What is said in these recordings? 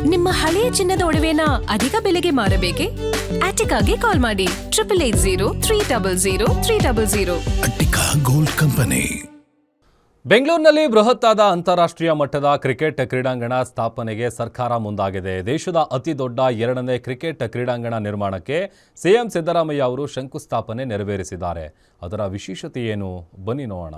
ನಿಮ್ಮ ಹಳೆಯ ಚಿನ್ನದ ಒಡವೆನ ಅಧಿಕ ಬೆಲೆಗೆ ಮಾರಬೇಕೆ? ಆಟಿಕಾಗೆ ಕಾಲ್ ಮಾಡಿ 8880 ಅಟ್ಟಿಕಾ ಗೋಲ್ಡ್ ಕಂಪನಿ. ಬೆಂಗಳೂರಿನಲ್ಲಿ ಬೃಹತ್ತಾದ ಅಂತಾರಾಷ್ಟ್ರೀಯ ಮಟ್ಟದ ಕ್ರಿಕೆಟ್ ಕ್ರೀಡಾಂಗಣ ಸ್ಥಾಪನೆಗೆ ಸರ್ಕಾರ ಮುಂದಾಗಿದೆ. ದೇಶದ ಅತಿ ದೊಡ್ಡ 2ನೇ ಕ್ರಿಕೆಟ್ ಕ್ರೀಡಾಂಗಣ ನಿರ್ಮಾಣಕ್ಕೆ ಸಿಎಂ ಸಿದ್ದರಾಮಯ್ಯ ಅವರು ಶಂಕುಸ್ಥಾಪನೆ ನೆರವೇರಿಸಿದ್ದಾರೆ. ಅದರ ವಿಶೇಷತೆ ಏನು? ಬನ್ನಿ ನೋಡೋಣ.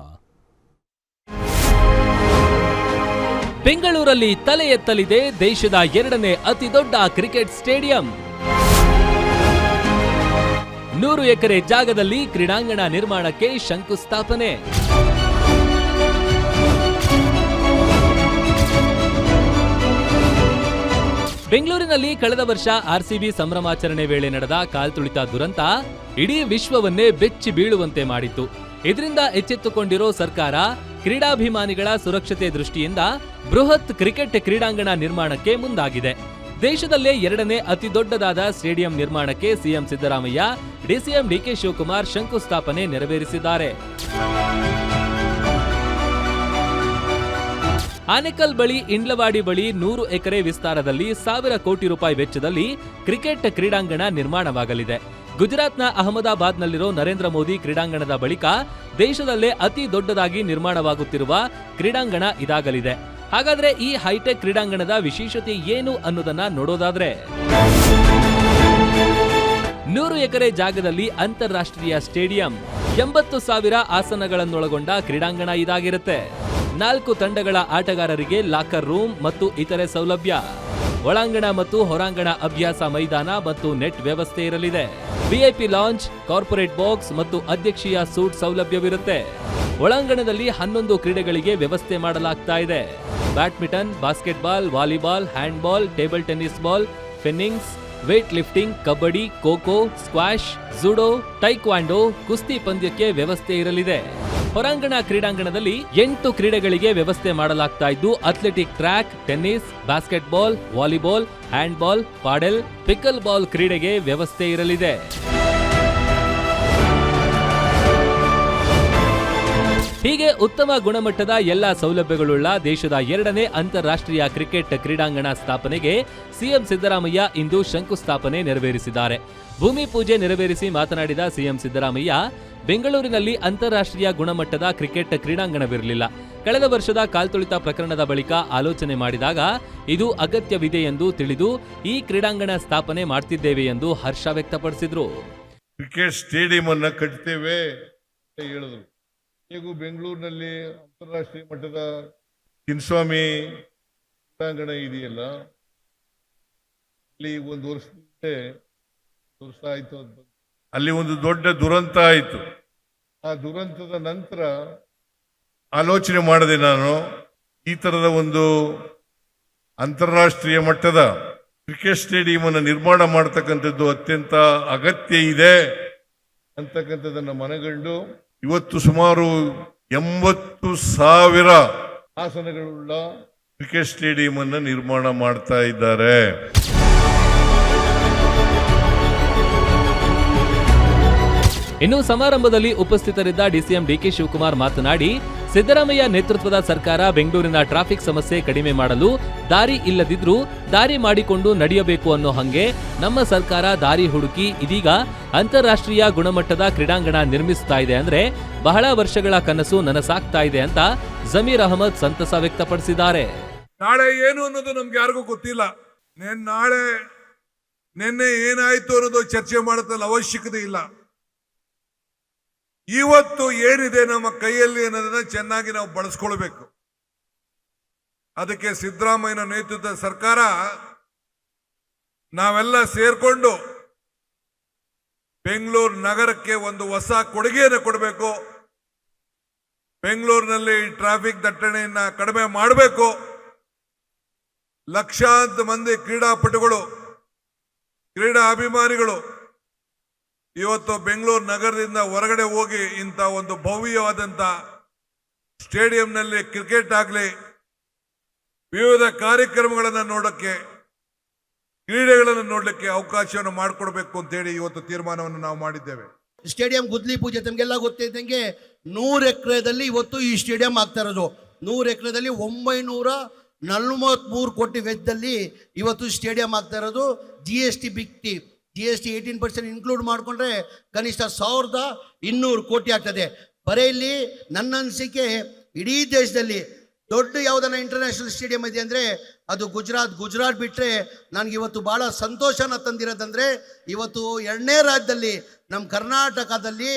ಬೆಂಗಳೂರಲ್ಲಿ ತಲೆ ಎತ್ತಲಿದೆ ದೇಶದ 2ನೇ ಅತಿ ದೊಡ್ಡ ಕ್ರಿಕೆಟ್ ಸ್ಟೇಡಿಯಂ. 100 ಎಕರೆ ಜಾಗದಲ್ಲಿ ಕ್ರೀಡಾಂಗಣ ನಿರ್ಮಾಣಕ್ಕೆ ಶಂಕುಸ್ಥಾಪನೆ. ಬೆಂಗಳೂರಿನಲ್ಲಿ ಕಳೆದ ವರ್ಷ ಆರ್ಸಿಬಿ ಸಂಭ್ರಮಾಚರಣೆ ವೇಳೆ ನಡೆದ ಕಾಲ್ತುಳಿತ ದುರಂತ ಇಡೀ ವಿಶ್ವವನ್ನೇ ಬೆಚ್ಚಿ ಬೀಳುವಂತೆ ಮಾಡಿತ್ತು. ಇದರಿಂದ ಎಚ್ಚೆತ್ತುಕೊಂಡಿರೋ ಸರ್ಕಾರ ಕ್ರೀಡಾಭಿಮಾನಿಗಳ ಸುರಕ್ಷತೆ ದೃಷ್ಟಿಯಿಂದ ಬೃಹತ್ ಕ್ರಿಕೆಟ್ ಕ್ರೀಡಾಂಗಣ ನಿರ್ಮಾಣಕ್ಕೆ ಮುಂದಾಗಿದೆ. ದೇಶದಲ್ಲೇ 2ನೇ ಅತಿ ದೊಡ್ಡದಾದ ಸ್ಟೇಡಿಯಂ ನಿರ್ಮಾಣಕ್ಕೆ ಸಿಎಂ ಸಿದ್ದರಾಮಯ್ಯ, ಡಿಸಿಎಂ ಡಿಕೆ ಶಿವಕುಮಾರ್ ಶಂಕುಸ್ಥಾಪನೆ ನೆರವೇರಿಸಿದ್ದಾರೆ. ಆನೇಕಲ್ ಬಳಿ ಇಂಡ್ಲವಾಡಿ ಬಳಿ 100 ಎಕರೆ ವಿಸ್ತಾರದಲ್ಲಿ 1000 ಕೋಟಿ ರೂಪಾಯಿ ವೆಚ್ಚದಲ್ಲಿ ಕ್ರಿಕೆಟ್ ಕ್ರೀಡಾಂಗಣ ನಿರ್ಮಾಣವಾಗಲಿದೆ. ಗುಜರಾತ್ನ ಅಹಮದಾಬಾದ್ನಲ್ಲಿರೋ ನರೇಂದ್ರ ಮೋದಿ ಕ್ರೀಡಾಂಗಣದ ಬಳಿಕ ದೇಶದಲ್ಲೇ ಅತಿ ದೊಡ್ಡದಾಗಿ ನಿರ್ಮಾಣವಾಗುತ್ತಿರುವ ಕ್ರೀಡಾಂಗಣ ಇದಾಗಲಿದೆ. ಹಾಗಾದ್ರೆ ಈ ಹೈಟೆಕ್ ಕ್ರೀಡಾಂಗಣದ ವಿಶೇಷತೆ ಏನು ಅನ್ನೋದನ್ನ ನೋಡೋದಾದ್ರೆ, 100 ಎಕರೆ ಜಾಗದಲ್ಲಿ ಅಂತಾರಾಷ್ಟ್ರೀಯ ಸ್ಟೇಡಿಯಂ, 80,000 ಆಸನಗಳನ್ನೊಳಗೊಂಡ ಕ್ರೀಡಾಂಗಣ ಇದಾಗಿರುತ್ತೆ. 4 ತಂಡಗಳ ಆಟಗಾರರಿಗೆ ಲಾಕರ್ ರೂಮ್ ಮತ್ತು ಇತರೆ ಸೌಲಭ್ಯ, ಒಳಾಂಗಣ ಮತ್ತು ಹೊರಾಂಗಣ ಅಭ್ಯಾಸ ಮೈದಾನ ಮತ್ತು ನೆಟ್ ವ್ಯವಸ್ಥೆ ಇರಲಿದೆ. ವಿಐಪಿ ಲಾಂಜ್, ಕಾರ್ಪೊರೇಟ್ ಬಾಕ್ಸ್ ಮತ್ತು ಅಧ್ಯಕ್ಷೀಯ ಸೂಟ್ ಸೌಲಭ್ಯವಿರುತ್ತೆ. ಒಳಾಂಗಣದಲ್ಲಿ 11 ಕ್ರೀಡೆಗಳಿಗೆ ವ್ಯವಸ್ಥೆ ಮಾಡಲಾಗ್ತಾ ಇದೆ. Badminton, basketball, volleyball, handball, table tennis ball, ಫೆನ್ನಿಂಗ್ಸ್, weight lifting, kabaddi, kho kho, squash, judo, taekwondo, ಕುಸ್ತಿ ಪಂದ್ಯಕ್ಕೆ ವ್ಯವಸ್ಥೆ ಇರಲಿದೆ. ಹೊರಾಂಗಣ ಕ್ರೀಡಾಂಗಣದಲ್ಲಿ 8 ಕ್ರೀಡೆಗಳಿಗೆ ವ್ಯವಸ್ಥೆ ಮಾಡಲಾಗ್ತಾ ಇದ್ದು, athletic track, tennis, basketball, volleyball, handball, padel, pickleball ಕ್ರೀಡೆಗೆ ವ್ಯವಸ್ಥೆ ಇರಲಿದೆ. ಹೀಗೆ ಉತ್ತಮ ಗುಣಮಟ್ಟದ ಎಲ್ಲಾ ಸೌಲಭ್ಯಗಳುಳ್ಳ ದೇಶದ 2ನೇ ಅಂತಾರಾಷ್ಟ್ರೀಯ ಕ್ರಿಕೆಟ್ ಕ್ರೀಡಾಂಗಣ ಸ್ಥಾಪನೆಗೆ ಸಿಎಂ ಸಿದ್ದರಾಮಯ್ಯ ಇಂದು ಶಂಕುಸ್ಥಾಪನೆ ನೆರವೇರಿಸಿದ್ದಾರೆ. ಭೂಮಿ ಪೂಜೆ ನೆರವೇರಿಸಿ ಮಾತನಾಡಿದ ಸಿಎಂ ಸಿದ್ದರಾಮಯ್ಯ, ಬೆಂಗಳೂರಿನಲ್ಲಿ ಅಂತಾರಾಷ್ಟ್ರೀಯ ಗುಣಮಟ್ಟದ ಕ್ರಿಕೆಟ್ ಕ್ರೀಡಾಂಗಣವಿರಲಿಲ್ಲ. ಕಳೆದ ವರ್ಷದ ಕಾಲ್ತುಳಿತ ಪ್ರಕರಣದ ಬಳಿಕ ಆಲೋಚನೆ ಮಾಡಿದಾಗ ಇದು ಅಗತ್ಯವಿದೆ ಎಂದು ತಿಳಿದು ಈ ಕ್ರೀಡಾಂಗಣ ಸ್ಥಾಪನೆ ಮಾಡ್ತಿದ್ದೇವೆ ಎಂದು ಹರ್ಷ ವ್ಯಕ್ತಪಡಿಸಿದ್ರು. ಕ್ರಿಕೆಟ್ ಸ್ಟೇಡಿಯಂ ಅನ್ನ ಕಟ್ತೇವೆ ಹೇಳಿದ್ರು. ಈಗ ಬೆಂಗಳೂರಿನಲ್ಲಿ ಅಂತಾರಾಷ್ಟ್ರೀಯ ಮಟ್ಟದ ಚಿನ್ನಸ್ವಾಮಿ ಕ್ರೀಡಾಂಗಣ ಇದೆಯಲ್ಲ, ಅಲ್ಲಿ 1 ವರ್ಷ ಆಯ್ತು, ಅಲ್ಲಿ ಒಂದು ದೊಡ್ಡ ದುರಂತ ಆಯಿತು. ಆ ದುರಂತದ ನಂತರ ಆಲೋಚನೆ ಮಾಡಿದೆ ನಾನು, ಈ ತರದ ಒಂದು ಅಂತಾರಾಷ್ಟ್ರೀಯ ಮಟ್ಟದ ಕ್ರಿಕೆಟ್ ಸ್ಟೇಡಿಯಂ ಅನ್ನು ನಿರ್ಮಾಣ ಮಾಡತಕ್ಕಂಥದ್ದು ಅತ್ಯಂತ ಅಗತ್ಯ ಇದೆ ಅಂತಕ್ಕಂಥದ್ದನ್ನು ಮನಗಂಡು ಇವತ್ತು ಸುಮಾರು 80,000 ಆಸನಗಳುಳ್ಳ ಕ್ರಿಕೆಟ್ ಸ್ಟೇಡಿಯಂ ಅನ್ನು ನಿರ್ಮಾಣ ಮಾಡ್ತಾ ಇದ್ದಾರೆ. ಇನ್ನು ಸಮಾರಂಭದಲ್ಲಿ ಉಪಸ್ಥಿತರಿದ್ದ ಡಿಸಿಎಂ ಡಿಕೆ ಶಿವಕುಮಾರ್ ಮಾತನಾಡಿ, ಸಿದ್ದರಾಮಯ್ಯ ನೇತೃತ್ವದ ಸರ್ಕಾರ ಬೆಂಗಳೂರಿನ ಟ್ರಾಫಿಕ್ ಸಮಸ್ಯೆ ಕಡಿಮೆ ಮಾಡಲು ದಾರಿ ಇಲ್ಲದಿದ್ರೂ ದಾರಿ ಮಾಡಿಕೊಂಡು ನಡೆಯಬೇಕು ಅನ್ನೋ ಹಂಗೆ ನಮ್ಮ ಸರ್ಕಾರ ದಾರಿ ಹುಡುಕಿ ಇದೀಗ ಅಂತಾರಾಷ್ಟ್ರೀಯ ಗುಣಮಟ್ಟದ ಕ್ರೀಡಾಂಗಣ ನಿರ್ಮಿಸ್ತಾ ಇದೆ ಅಂದ್ರೆ ಬಹಳ ವರ್ಷಗಳ ಕನಸು ನನಸಾಗ್ತಾ ಇದೆ ಅಂತ ಜಮೀರ್ ಅಹಮದ್ ಸಂತಸ ವ್ಯಕ್ತಪಡಿಸಿದ್ದಾರೆ. ನಾಳೆ ಏನು ಅನ್ನೋದು ನಮ್ಗೆ ಯಾರಿಗೂ ಗೊತ್ತಿಲ್ಲ. ನಿನ್ನೆ ಏನಾಯ್ತು ಅನ್ನೋದು ಚರ್ಚೆ ಮಾಡುತ್ತಲ್ಲ ಅವಶ್ಯಕತೆ ಇಲ್ಲ. ಇವತ್ತು ಏನಿದೆ ನಮ್ಮ ಕೈಯಲ್ಲಿ ಅನ್ನೋದನ್ನ ಚೆನ್ನಾಗಿ ನಾವು ಬಳಸ್ಕೊಳ್ಬೇಕು. ಅದಕ್ಕೆ ಸಿದ್ದರಾಮಯ್ಯನ ನೇತೃತ್ವದ ಸರ್ಕಾರ ನಾವೆಲ್ಲ ಸೇರ್ಕೊಂಡು ಬೆಂಗಳೂರು ನಗರಕ್ಕೆ ಒಂದು ಹೊಸ ಕೊಡುಗೆಯನ್ನು ಕೊಡಬೇಕು. ಬೆಂಗಳೂರಿನಲ್ಲಿ ಟ್ರಾಫಿಕ್ ದಟ್ಟಣೆಯನ್ನ ಕಡಿಮೆ ಮಾಡಬೇಕು. ಲಕ್ಷಾಂತರ ಮಂದಿ ಕ್ರೀಡಾಪಟುಗಳು, ಕ್ರೀಡಾ ಅಭಿಮಾನಿಗಳು ಇವತ್ತು ಬೆಂಗಳೂರು ನಗರದಿಂದ ಹೊರಗಡೆ ಹೋಗಿ ಇಂಥ ಒಂದು ಭವ್ಯವಾದಂಥ ಸ್ಟೇಡಿಯಂನಲ್ಲಿ ಕ್ರಿಕೆಟ್ ಆಗಲಿ, ವಿವಿಧ ಕಾರ್ಯಕ್ರಮಗಳನ್ನು ನೋಡೋಕ್ಕೆ, ಕ್ರೀಡೆಗಳನ್ನು ನೋಡಲಿಕ್ಕೆ ಅವಕಾಶವನ್ನು ಮಾಡಿಕೊಡ್ಬೇಕು ಅಂತೇಳಿ ಇವತ್ತು ತೀರ್ಮಾನವನ್ನು ನಾವು ಮಾಡಿದ್ದೇವೆ. ಸ್ಟೇಡಿಯಂ ಗುದ್ಲಿ ಪೂಜೆ ತಮಗೆಲ್ಲ ಗೊತ್ತಿದ್ದಂಗೆ 100 ಎಕರೆದಲ್ಲಿ ಇವತ್ತು ಈ ಸ್ಟೇಡಿಯಂ ಆಗ್ತಾ ಇರೋದು. 100 ಎಕರೆದಲ್ಲಿ 900 43 ಕೋಟಿ ವೆಚ್ಚದಲ್ಲಿ ಇವತ್ತು ಸ್ಟೇಡಿಯಂ ಆಗ್ತಾ ಇರೋದು. GST ಬಿಟ್ಟು GST 18% ಇನ್ಕ್ಲೂಡ್ ಮಾಡಿಕೊಂಡ್ರೆ ಕನಿಷ್ಠ 1200 ಕೋಟಿ ಆಗ್ತದೆ. ಬರೀ ಇಲ್ಲಿ ನನ್ನ ಅನಿಸಿಕೆ ಇಡೀ ದೇಶದಲ್ಲಿ ದೊಡ್ಡ ಯಾವುದನ್ನ ಇಂಟರ್ನ್ಯಾಷನಲ್ ಸ್ಟೇಡಿಯಂ ಇದೆ ಅಂದರೆ ಅದು ಗುಜರಾತ್ ಬಿಟ್ಟರೆ ನನಗೆ ಇವತ್ತು ಭಾಳ ಸಂತೋಷನ ತಂದಿರೋದಂದರೆ ಇವತ್ತು 2ನೇ ರಾಜ್ಯದಲ್ಲಿ ನಮ್ಮ ಕರ್ನಾಟಕದಲ್ಲಿ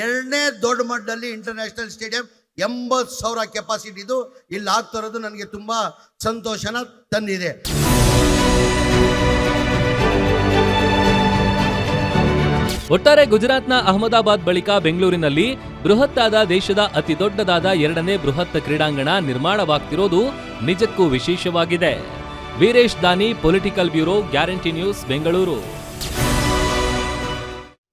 2ನೇ ದೊಡ್ಡ ಮಟ್ಟದಲ್ಲಿ ಇಂಟರ್ನ್ಯಾಷನಲ್ ಸ್ಟೇಡಿಯಂ 80,000 ಕೆಪಾಸಿಟಿದು ಇಲ್ಲಿ ಆಗ್ತಾ ಇರೋದು ನನಗೆ ತುಂಬ ಸಂತೋಷನ ತಂದಿದೆ. ಒಟ್ಟಾರೆ ಗುಜರಾತ್ನ ಅಹಮದಾಬಾದ್ ಬಳಿಕ ಬೆಂಗಳೂರಿನಲ್ಲಿ ಬೃಹತ್ತಾದ ದೇಶದ ಅತಿ ದೊಡ್ಡದಾದ 2ನೇ ಬೃಹತ್ ಕ್ರೀಡಾಂಗಣ ನಿರ್ಮಾಣವಾಗ್ತಿರೋದು ನಿಜಕ್ಕೂ ವಿಶೇಷವಾಗಿದೆ. ವೀರೇಶ್ ದಾನಿ, political bureau, guarantee news, Bengaluru.